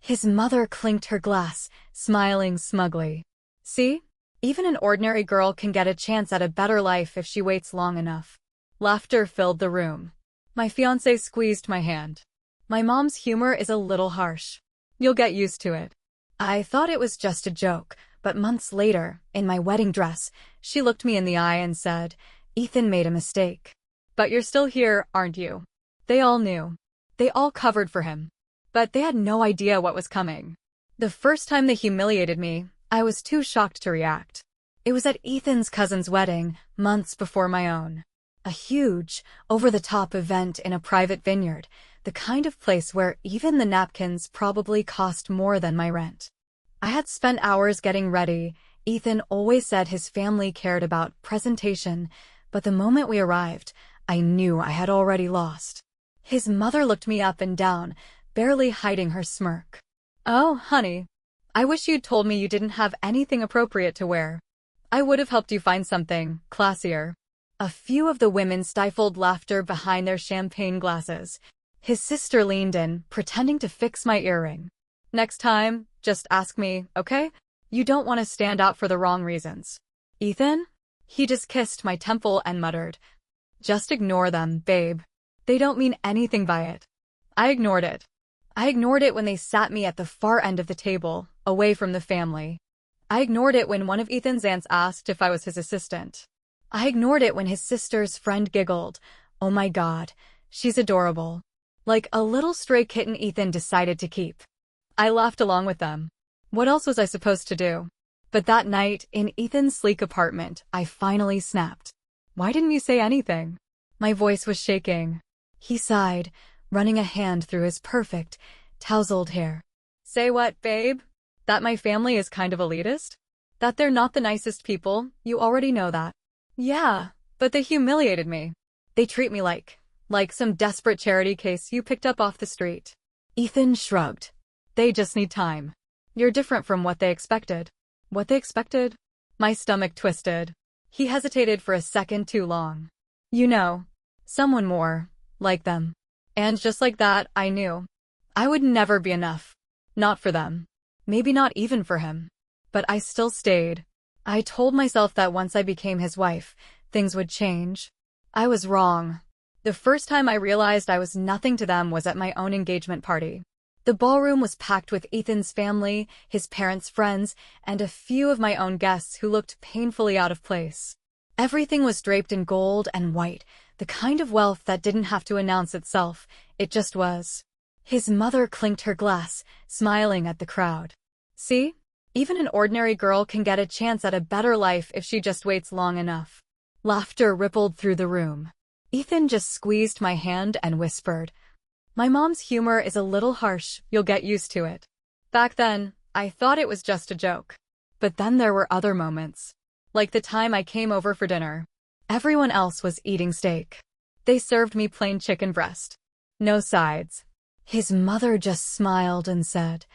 His mother clinked her glass, smiling smugly. See? Even an ordinary girl can get a chance at a better life if she waits long enough. Laughter filled the room. My fiancé squeezed my hand. My mom's humor is a little harsh. You'll get used to it. I thought it was just a joke, but months later, in my wedding dress, she looked me in the eye and said, "Ethan made a mistake. But you're still here, aren't you?" They all knew. They all covered for him. But they had no idea what was coming. The first time they humiliated me, I was too shocked to react. It was at Ethan's cousin's wedding, months before my own. A huge, over-the-top event in a private vineyard, the kind of place where even the napkins probably cost more than my rent. I had spent hours getting ready. Ethan always said his family cared about presentation, but the moment we arrived, I knew I had already lost. His mother looked me up and down, barely hiding her smirk. "Oh, honey, I wish you'd told me you didn't have anything appropriate to wear. I would have helped you find something classier." A few of the women stifled laughter behind their champagne glasses. His sister leaned in, pretending to fix my earring. "Next time, just ask me, okay? You don't want to stand out for the wrong reasons." "Ethan?" He just kissed my temple and muttered, "Just ignore them, babe. They don't mean anything by it." I ignored it. I ignored it when they sat me at the far end of the table, away from the family. I ignored it when one of Ethan's aunts asked if I was his assistant. I ignored it when his sister's friend giggled. "Oh my God, she's adorable." Like a little stray kitten Ethan decided to keep. I laughed along with them. What else was I supposed to do? But that night, in Ethan's sleek apartment, I finally snapped. "Why didn't you say anything?" My voice was shaking. He sighed, running a hand through his perfect, tousled hair. "Say what, babe? That my family is kind of elitist? That they're not the nicest people? You already know that." "Yeah, but they humiliated me. They treat me like some desperate charity case you picked up off the street." Ethan shrugged. "They just need time. You're different from what they expected." "What they expected?" My stomach twisted. He hesitated for a second too long. "You know, someone more like them." And just like that, I knew. I would never be enough. Not for them. Maybe not even for him. But I still stayed. I told myself that once I became his wife, things would change. I was wrong. The first time I realized I was nothing to them was at my own engagement party. The ballroom was packed with Ethan's family, his parents' friends, and a few of my own guests who looked painfully out of place. Everything was draped in gold and white, the kind of wealth that didn't have to announce itself, it just was. His mother clinked her glass, smiling at the crowd. "See? Even an ordinary girl can get a chance at a better life if she just waits long enough." Laughter rippled through the room. Ethan just squeezed my hand and whispered, "My mom's humor is a little harsh, you'll get used to it." Back then, I thought it was just a joke. But then there were other moments. Like the time I came over for dinner. Everyone else was eating steak. They served me plain chicken breast. No sides. His mother just smiled and said,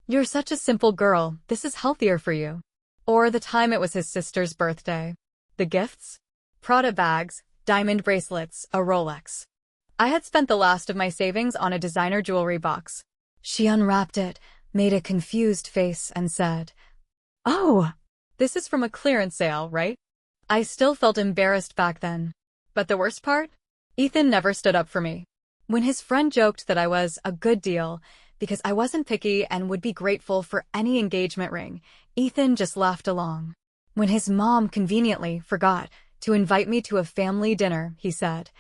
"You're such a simple girl, this is healthier for you." Or the time it was his sister's birthday. The gifts? Prada bags, diamond bracelets, a Rolex. I had spent the last of my savings on a designer jewelry box. She unwrapped it, made a confused face, and said, "Oh, this is from a clearance sale, right?" I still felt embarrassed back then. But the worst part? Ethan never stood up for me. When his friend joked that I was a good deal because I wasn't picky and would be grateful for any engagement ring, Ethan just laughed along. When his mom conveniently forgot to invite me to a family dinner, he said,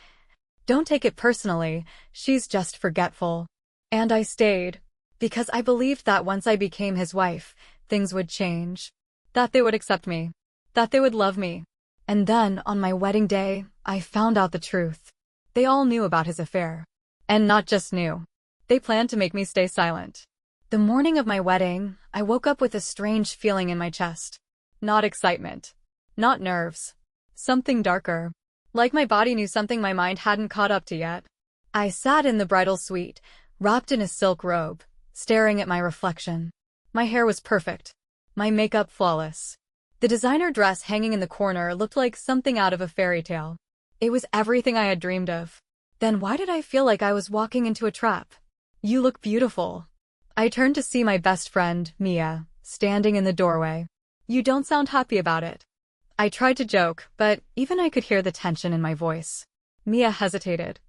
"Don't take it personally, she's just forgetful." And I stayed, because I believed that once I became his wife, things would change. That they would accept me. That they would love me. And then, on my wedding day, I found out the truth. They all knew about his affair. And not just knew. They planned to make me stay silent. The morning of my wedding, I woke up with a strange feeling in my chest. Not excitement. Not nerves. Something darker. Like my body knew something my mind hadn't caught up to yet. I sat in the bridal suite, wrapped in a silk robe, staring at my reflection. My hair was perfect. My makeup flawless. The designer dress hanging in the corner looked like something out of a fairy tale. It was everything I had dreamed of. Then why did I feel like I was walking into a trap? "You look beautiful." I turned to see my best friend, Mia, standing in the doorway. You don't sound happy about it. I tried to joke, but even I could hear the tension in my voice. Mia hesitated.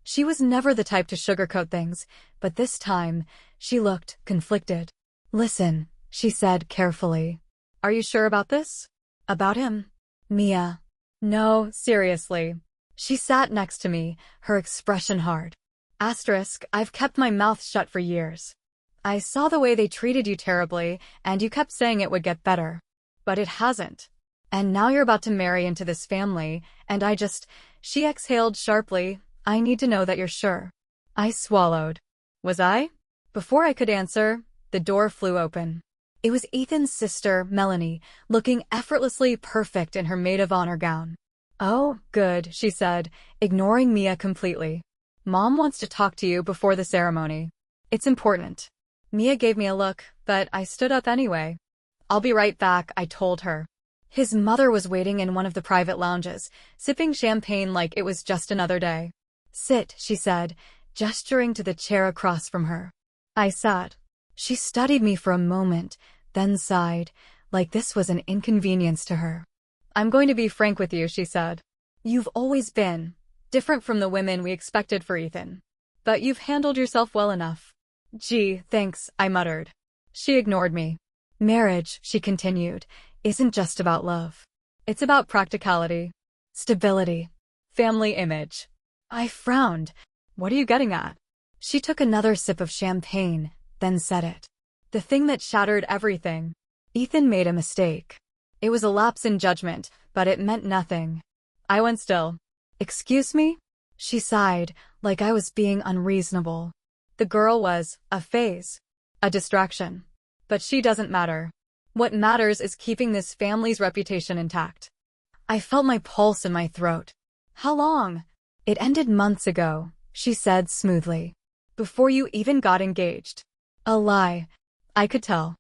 She was never the type to sugarcoat things, but this time, she looked conflicted. Listen, she said carefully. Are you sure about this? About him? Mia. No, seriously. She sat next to me, her expression hard. I've kept my mouth shut for years. I saw the way they treated you terribly, and you kept saying it would get better. But it hasn't. And now you're about to marry into this family, and she exhaled sharply. I need to know that you're sure. I swallowed. Was I? Before I could answer, the door flew open. It was Ethan's sister, Melanie, looking effortlessly perfect in her maid of honor gown. Oh, good, she said, ignoring Mia completely. Mom wants to talk to you before the ceremony. It's important. Mia gave me a look, but I stood up anyway. I'll be right back, I told her. His mother was waiting in one of the private lounges, sipping champagne like it was just another day. Sit, she said, gesturing to the chair across from her. I sat. She studied me for a moment, then sighed, like this was an inconvenience to her. I'm going to be frank with you, she said. You've always been different from the women we expected for Ethan. But you've handled yourself well enough. Gee, thanks, I muttered. She ignored me. Marriage, she continued, isn't just about love. It's about practicality, stability, family image. I frowned. What are you getting at? She took another sip of champagne, then said it. The thing that shattered everything. Ethan made a mistake. It was a lapse in judgment, but it meant nothing. I went still. Excuse me? She sighed, like I was being unreasonable. The girl was a phase, a distraction. But she doesn't matter. What matters is keeping this family's reputation intact. I felt my pulse in my throat. How long? It ended months ago, she said smoothly. Before you even got engaged. A lie. I could tell.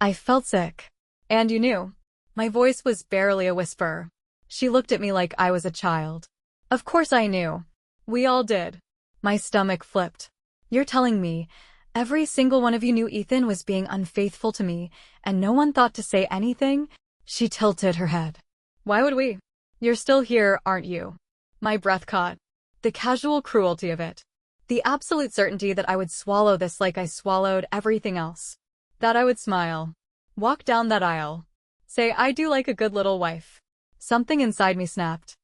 I felt sick. And you knew. My voice was barely a whisper. She looked at me like I was a child. Of course I knew. We all did. My stomach flipped. You're telling me every single one of you knew Ethan was being unfaithful to me, and no one thought to say anything? She tilted her head. Why would we? You're still here, aren't you? My breath caught. The casual cruelty of it. The absolute certainty that I would swallow this like I swallowed everything else. That I would smile. Walk down that aisle. Say I do like a good little wife. Something inside me snapped.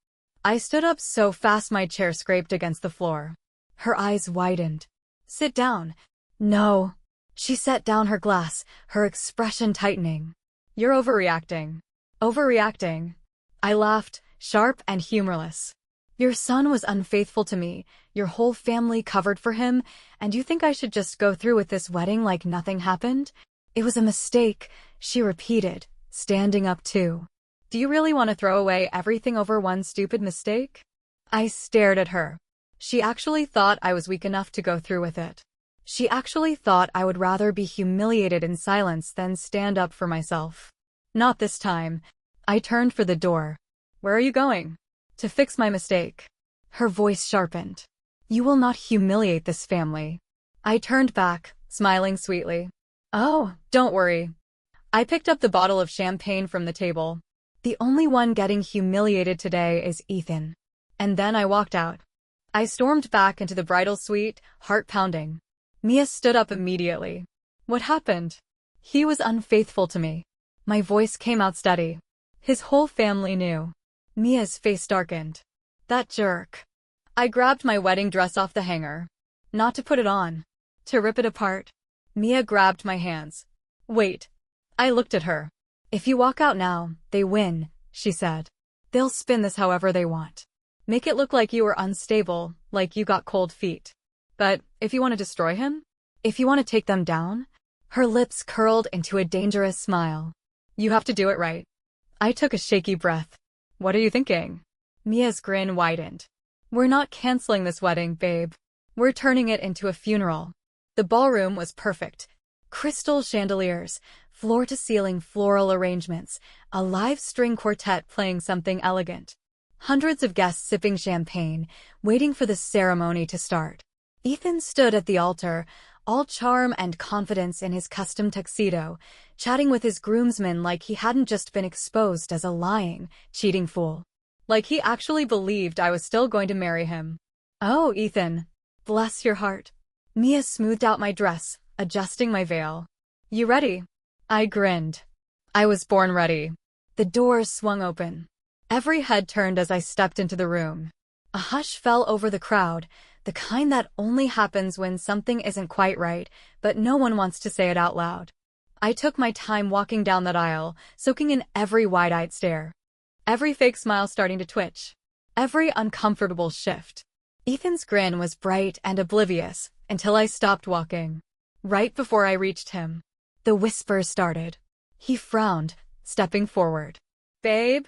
I stood up so fast my chair scraped against the floor. Her eyes widened. Sit down. No. She set down her glass, her expression tightening. You're overreacting. Overreacting. I laughed, sharp and humorless. Your son was unfaithful to me, your whole family covered for him, and you think I should just go through with this wedding like nothing happened? It was a mistake, she repeated, standing up too. Do you really want to throw away everything over one stupid mistake? I stared at her. She actually thought I was weak enough to go through with it. She actually thought I would rather be humiliated in silence than stand up for myself. Not this time. I turned for the door. Where are you going? To fix my mistake. Her voice sharpened. You will not humiliate this family. I turned back, smiling sweetly. Oh, don't worry. I picked up the bottle of champagne from the table. The only one getting humiliated today is Ethan. And then I walked out. I stormed back into the bridal suite, heart pounding. Mia stood up immediately. What happened? He was unfaithful to me. My voice came out steady. His whole family knew. Mia's face darkened. That jerk. I grabbed my wedding dress off the hanger. Not to put it on. To rip it apart. Mia grabbed my hands. Wait. I looked at her. If you walk out now, they win, she said. They'll spin this however they want. Make it look like you were unstable, like you got cold feet. But if you want to destroy him? If you want to take them down? Her lips curled into a dangerous smile. You have to do it right. I took a shaky breath. What are you thinking? Mia's grin widened. We're not canceling this wedding, babe. We're turning it into a funeral. The ballroom was perfect. Crystal chandeliers, floor-to-ceiling floral arrangements, a live string quartet playing something elegant. Hundreds of guests sipping champagne, waiting for the ceremony to start. Ethan stood at the altar, all charm and confidence in his custom tuxedo, chatting with his groomsmen like he hadn't just been exposed as a lying, cheating fool. Like he actually believed I was still going to marry him. "Oh, Ethan. Bless your heart." Mia smoothed out my dress, adjusting my veil. "You ready?" I grinned. I was born ready. The doors swung open. Every head turned as I stepped into the room. A hush fell over the crowd, the kind that only happens when something isn't quite right, but no one wants to say it out loud. I took my time walking down that aisle, soaking in every wide-eyed stare. Every fake smile starting to twitch. Every uncomfortable shift. Ethan's grin was bright and oblivious until I stopped walking. Right before I reached him, the whispers started. He frowned, stepping forward. "Babe?"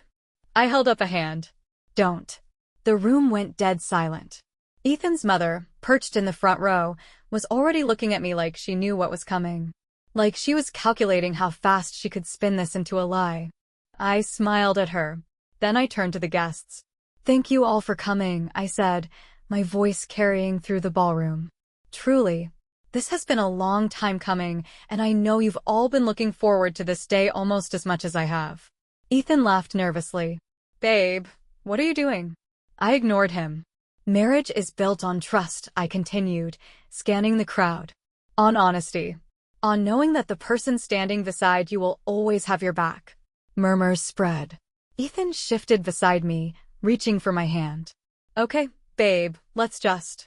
I held up a hand. "Don't." The room went dead silent. Ethan's mother, perched in the front row, was already looking at me like she knew what was coming. Like she was calculating how fast she could spin this into a lie. I smiled at her. Then I turned to the guests. "Thank you all for coming," I said, my voice carrying through the ballroom. "Truly, this has been a long time coming, and I know you've all been looking forward to this day almost as much as I have." Ethan laughed nervously. "Babe, what are you doing?" I ignored him. "Marriage is built on trust," I continued, scanning the crowd. "On honesty. On knowing that the person standing beside you will always have your back." Murmurs spread. Ethan shifted beside me, reaching for my hand. "Okay, babe, let's just."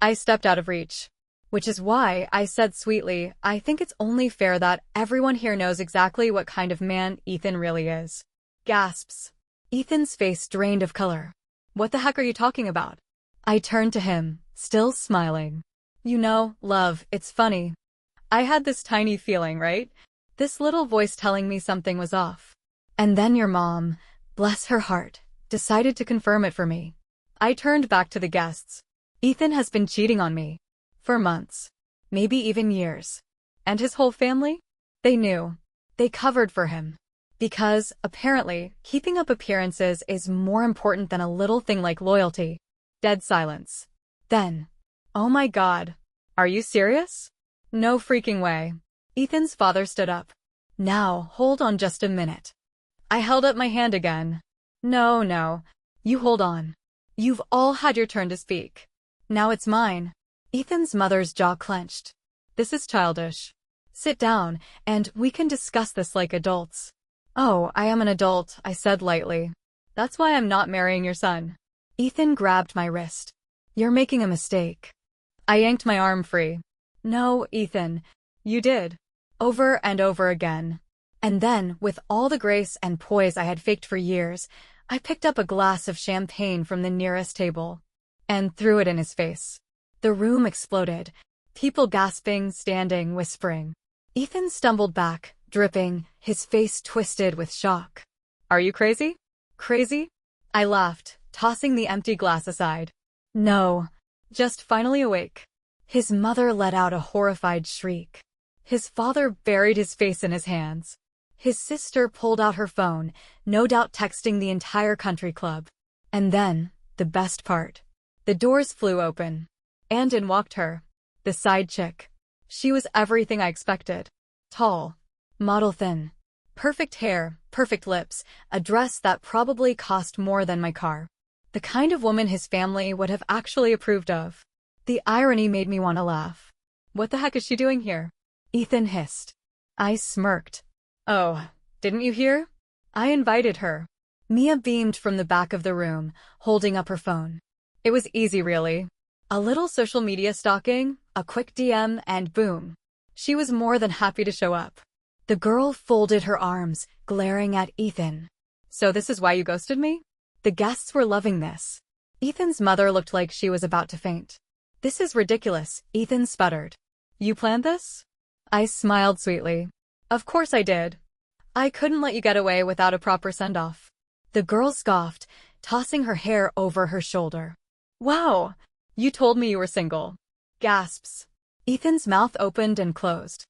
I stepped out of reach. Which is why I said sweetly, "I think it's only fair that everyone here knows exactly what kind of man Ethan really is." Gasps. Ethan's face drained of color. "What the heck are you talking about?" I turned to him, still smiling. "You know, love, it's funny. I had this tiny feeling, right? This little voice telling me something was off. And then your mom, bless her heart, decided to confirm it for me." I turned back to the guests. "Ethan has been cheating on me. For months. Maybe even years. And his whole family? They knew. They covered for him. Because, apparently, keeping up appearances is more important than a little thing like loyalty." Dead silence. Then, "Oh my God. Are you serious?" "No freaking way." Ethan's father stood up. "Now, hold on just a minute." I held up my hand again. No. You hold on. You've all had your turn to speak. Now it's mine." Ethan's mother's jaw clenched. "This is childish. Sit down, and we can discuss this like adults." "Oh, I am an adult," I said lightly. "That's why I'm not marrying your son." Ethan grabbed my wrist. "You're making a mistake." I yanked my arm free. "No, Ethan. You did." Over and over again. And then, with all the grace and poise I had faked for years, I picked up a glass of champagne from the nearest table and threw it in his face. The room exploded. People gasping, standing, whispering. Ethan stumbled back, dripping, his face twisted with shock. "Are you crazy?" "Crazy?" I laughed, tossing the empty glass aside. "No. Just finally awake." His mother let out a horrified shriek. His father buried his face in his hands. His sister pulled out her phone, no doubt texting the entire country club. And then, the best part. The doors flew open. And in walked her. The side chick. She was everything I expected. Tall. Model thin. Perfect hair, perfect lips, a dress that probably cost more than my car. The kind of woman his family would have actually approved of. The irony made me want to laugh. "What the heck is she doing here?" Ethan hissed. I smirked. "Oh, didn't you hear? I invited her." Mia beamed from the back of the room, holding up her phone. It was easy, really. A little social media stalking, a quick DM, and boom. She was more than happy to show up. The girl folded her arms, glaring at Ethan. "So this is why you ghosted me?" The guests were loving this. Ethan's mother looked like she was about to faint. "This is ridiculous," Ethan sputtered. "You planned this?" I smiled sweetly. "Of course I did. I couldn't let you get away without a proper send-off." The girl scoffed, tossing her hair over her shoulder. "Wow! You told me you were single." Gasps. Ethan's mouth opened and closed.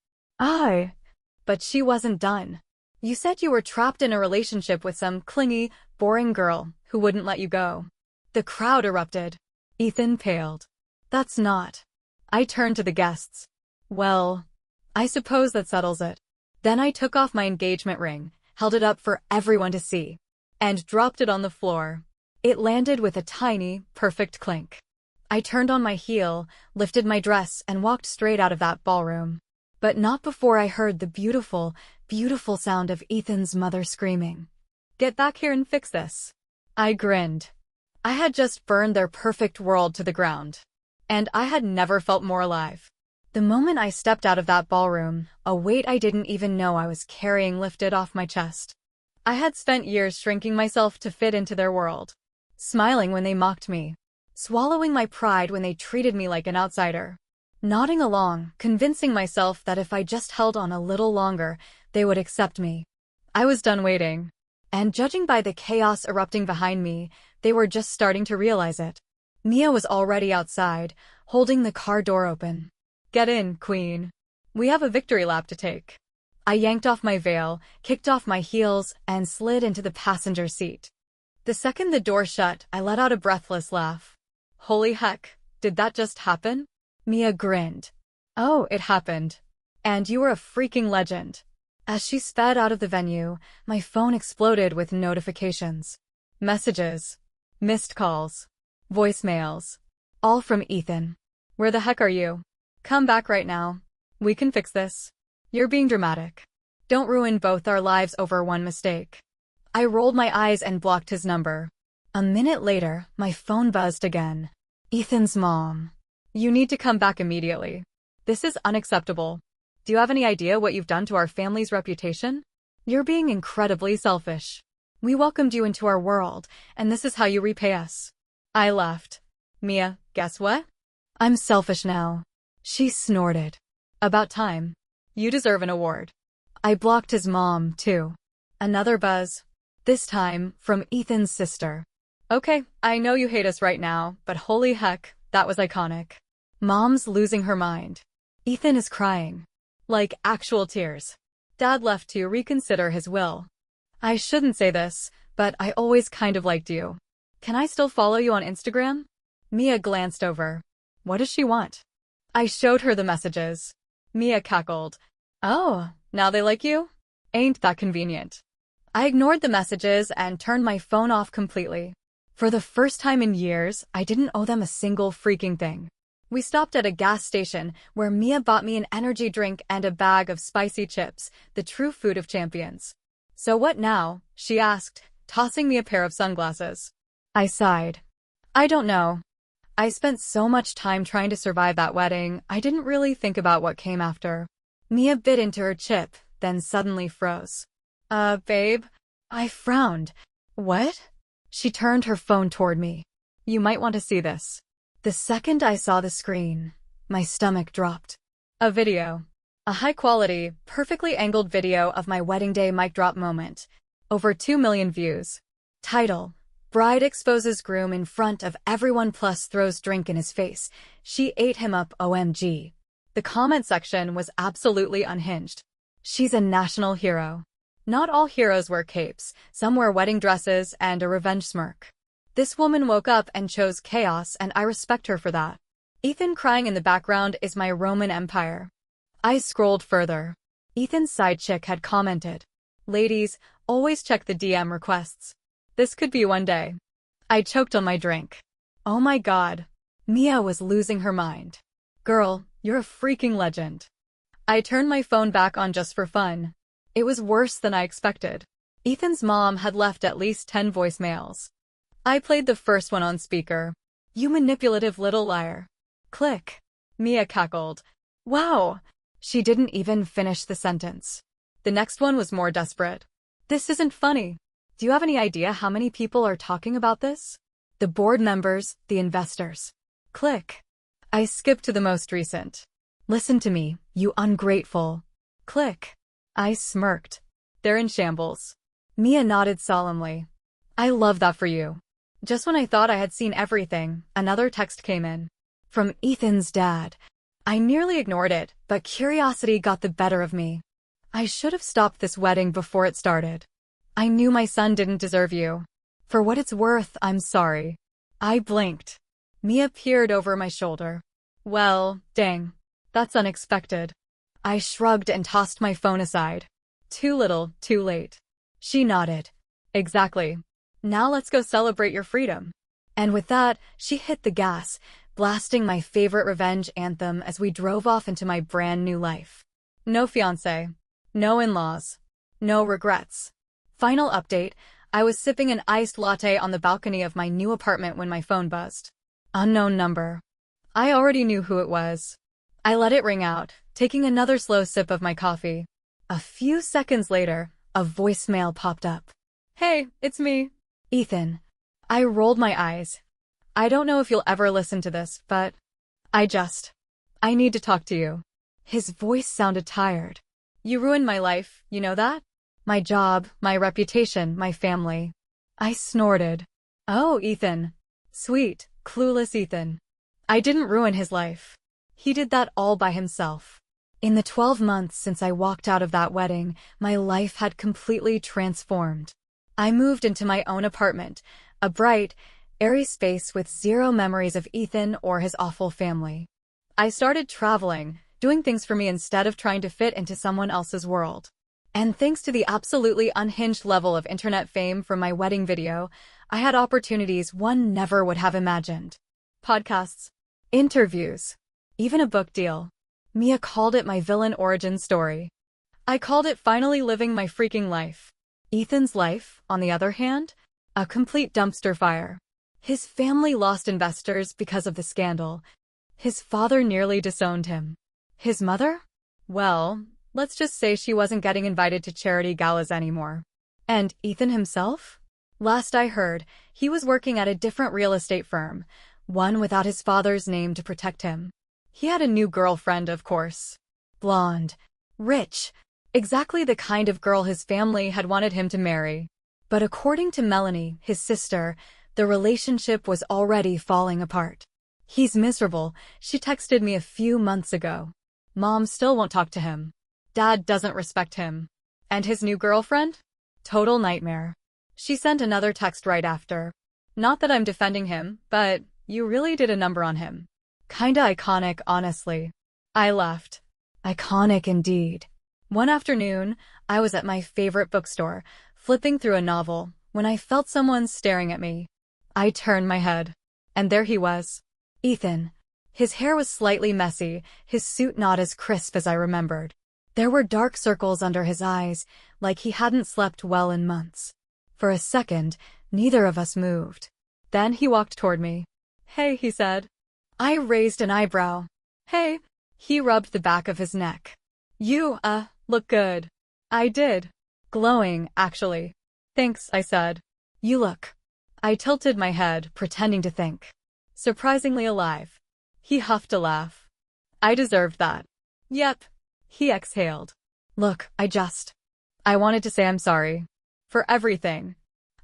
But she wasn't done. "You said you were trapped in a relationship with some clingy, boring girl who wouldn't let you go." The crowd erupted. Ethan paled. "That's not." I turned to the guests. Well, I suppose that settles it. Then I took off my engagement ring, held it up for everyone to see, and dropped it on the floor. It landed with a tiny, perfect clink. I turned on my heel, lifted my dress, and walked straight out of that ballroom. But not before I heard the beautiful, beautiful sound of Ethan's mother screaming, "Get back here and fix this." I grinned. I had just burned their perfect world to the ground. And I had never felt more alive. The moment I stepped out of that ballroom, a weight I didn't even know I was carrying lifted off my chest. I had spent years shrinking myself to fit into their world, smiling when they mocked me, swallowing my pride when they treated me like an outsider, nodding along, convincing myself that if I just held on a little longer, they would accept me. I was done waiting. And judging by the chaos erupting behind me, they were just starting to realize it. Mia was already outside, holding the car door open. "Get in, queen. We have a victory lap to take." I yanked off my veil, kicked off my heels, and slid into the passenger seat. The second the door shut, I let out a breathless laugh. "Holy heck, did that just happen?" Mia grinned. "Oh, it happened. And you were a freaking legend." As she sped out of the venue, my phone exploded with notifications. Messages, missed calls, voicemails, all from Ethan. "Where the heck are you? Come back right now. We can fix this. You're being dramatic. Don't ruin both our lives over one mistake." I rolled my eyes and blocked his number. A minute later, my phone buzzed again. "Ethan's mom. You need to come back immediately. This is unacceptable. Do you have any idea what you've done to our family's reputation? You're being incredibly selfish. We welcomed you into our world, and this is how you repay us." I laughed. "Mia, guess what? I'm selfish now." She snorted. "About time. You deserve an award." I blocked his mom, too. Another buzz. This time, from Ethan's sister. "Okay, I know you hate us right now, but holy heck, that was iconic. Mom's losing her mind. Ethan is crying. Like actual tears. Dad left to reconsider his will. I shouldn't say this, but I always kind of liked you. Can I still follow you on Instagram?" Mia glanced over. What does she want? I showed her the messages. Mia cackled. "Oh, now they like you? Ain't that convenient?" I ignored the messages and turned my phone off completely. For the first time in years, I didn't owe them a single freaking thing. We stopped at a gas station where Mia bought me an energy drink and a bag of spicy chips, the true food of champions. "So what now?" she asked, tossing me a pair of sunglasses. I sighed. "I don't know. I spent so much time trying to survive that wedding, I didn't really think about what came after." Mia bit into her chip, then suddenly froze. Babe?" I frowned. "What?" She turned her phone toward me. "You might want to see this." The second I saw the screen, my stomach dropped. A video. A high-quality, perfectly angled video of my wedding day mic drop moment. Over 2 million views. Title: Bride exposes groom in front of everyone plus throws drink in his face. She ate him up, OMG. The comment section was absolutely unhinged. She's a national hero. Not all heroes wear capes, some wear wedding dresses and a revenge smirk. This woman woke up and chose chaos, and I respect her for that. Ethan crying in the background is my Roman Empire. I scrolled further. Ethan's side chick had commented, "Ladies, always check the DM requests. This could be one day." I choked on my drink. Oh my god. Mia was losing her mind. "Girl, you're a freaking legend." I turned my phone back on just for fun. It was worse than I expected. Ethan's mom had left at least 10 voicemails. I played the first one on speaker. "You manipulative little liar." Click. Mia cackled. "Wow." She didn't even finish the sentence. The next one was more desperate. "This isn't funny. Do you have any idea how many people are talking about this? The board members, the investors." Click. I skipped to the most recent. "Listen to me, you ungrateful." Click. I smirked. "They're in shambles." Mia nodded solemnly. "I love that for you." Just when I thought I had seen everything, another text came in. From Ethan's dad. I nearly ignored it, but curiosity got the better of me. I should have stopped this wedding before it started. "I knew my son didn't deserve you. For what it's worth, I'm sorry." I blinked. Mia peered over my shoulder. "Well, dang. That's unexpected. I shrugged and tossed my phone aside. Too little, too late. She nodded. Exactly. Now let's go celebrate your freedom. And with that, she hit the gas, blasting my favorite revenge anthem as we drove off into my brand new life. No fiancé. No in-laws. No regrets. Final update, I was sipping an iced latte on the balcony of my new apartment when my phone buzzed. Unknown number. I already knew who it was. I let it ring out, taking another slow sip of my coffee. A few seconds later, a voicemail popped up. Hey, it's me. Ethan. I rolled my eyes. I don't know if you'll ever listen to this, but I need to talk to you. His voice sounded tired. You ruined my life, you know that? My job, my reputation, my family. I snorted. Oh, Ethan. Sweet, clueless Ethan. I didn't ruin his life. He did that all by himself. In the 12 months since I walked out of that wedding, my life had completely transformed. I moved into my own apartment, a bright, airy space with zero memories of Ethan or his awful family. I started traveling, doing things for me instead of trying to fit into someone else's world. And thanks to the absolutely unhinged level of internet fame from my wedding video, I had opportunities one never would have imagined. Podcasts, interviews, even a book deal. Mia called it my villain origin story. I called it finally living my freaking life. Ethan's life, on the other hand, a complete dumpster fire. His family lost investors because of the scandal. His father nearly disowned him. His mother? Well, let's just say she wasn't getting invited to charity galas anymore. And Ethan himself? Last I heard, he was working at a different real estate firm, one without his father's name to protect him. He had a new girlfriend, of course. Blonde. Rich. Exactly the kind of girl his family had wanted him to marry. But according to Melanie, his sister, the relationship was already falling apart. He's miserable, she texted me a few months ago. Mom still won't talk to him. Dad doesn't respect him. And his new girlfriend? Total nightmare. She sent another text right after. Not that I'm defending him, but you really did a number on him. Kinda iconic, honestly. I laughed. Iconic indeed. One afternoon, I was at my favorite bookstore, flipping through a novel, when I felt someone staring at me. I turned my head. And there he was. Ethan. His hair was slightly messy, his suit not as crisp as I remembered. There were dark circles under his eyes, like he hadn't slept well in months. For a second, neither of us moved. Then he walked toward me. Hey, he said. I raised an eyebrow. Hey. He rubbed the back of his neck. You, look good. I did. Glowing, actually. Thanks, I said. You look. I tilted my head, pretending to think. Surprisingly alive. He huffed a laugh. I deserved that. Yep. He exhaled. Look, I wanted to say I'm sorry. For everything.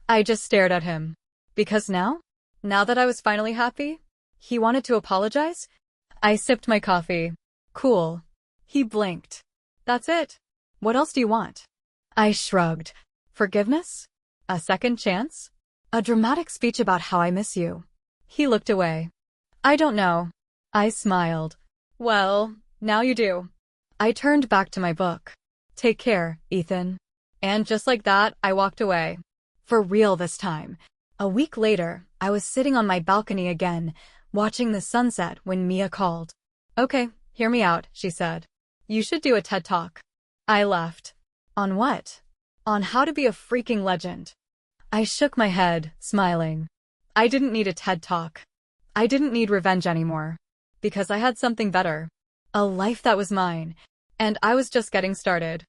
I just stared at him. Because now that I was finally happy, he wanted to apologize? I sipped my coffee. Cool. He blinked. That's it. What else do you want? I shrugged. Forgiveness? A second chance? A dramatic speech about how I miss you. He looked away. I don't know. I smiled. Well, now you do. I turned back to my book. Take care, Ethan. And just like that, I walked away. For real this time. A week later, I was sitting on my balcony again, watching the sunset when Mia called. Okay, hear me out, she said. You should do a TED Talk. I laughed. On what? On how to be a freaking legend. I shook my head, smiling. I didn't need a TED Talk. I didn't need revenge anymore. Because I had something better. A life that was mine. And I was just getting started.